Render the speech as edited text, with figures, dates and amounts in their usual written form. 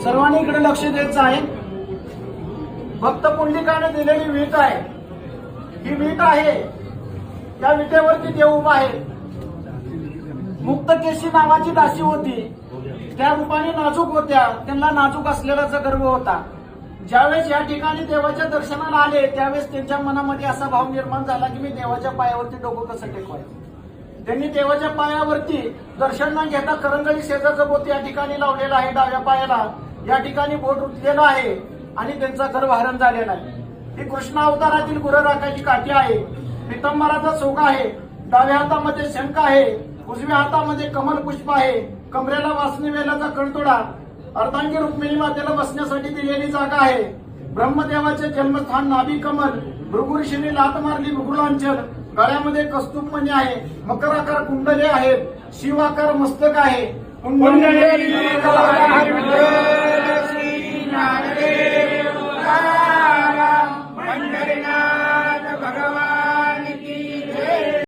सर्वांनी इकडे लक्ष द्यायचं आहे। भक्त पुंडलिकाने दिलेली वीट आहे, ही वीट आहे, त्या विटेवरती देव उभा आहे। मुक्तकेशी नावाची दासी होती, त्या रूपाने नाजूक होत्या, त्यांना नाजूक असलेलाचा गर्व होता। ज्यावेळेस या ठिकाणी देवाच्या दर्शनाला आले त्यावेळेस त्यांच्या मनामध्ये असा भाव निर्माण झाला की मी देवाच्या पायावरती डोकं कसं टेकवायचं। त्यांनी देवाच्या पायावरती दर्शन न घेता करंगळी शेजारचं बोट या ठिकाणी लावलेलं आहे, डाव्या पायाला या ठिकाणी बोट रुतलेलं आहे आणि त्यांचा गर्भहरण झालेला आहे। ही कृष्ण अवतारातील गुरराखाची काठी आहे, पितांबराचा सोगा आहे, डाव्या हातामध्ये शंख आहे, उजव्या हातामध्ये कमल पुष्प आहे, कमरेला वासनी वेलाचा कणतोडा, अर्धांगी रुक्मिणी मातेला बसण्यासाठी दिलेली जागा आहे। ब्रह्मदेवाचे जन्मस्थान नाभी कमल, भृगु ऋषीने लात मारली भृगुलांचल, गळ्यामध्ये कस्तूपमणी आहे, मकराकार कुंडले आहेत, शिवाकार मस्तक आहे, कुंडले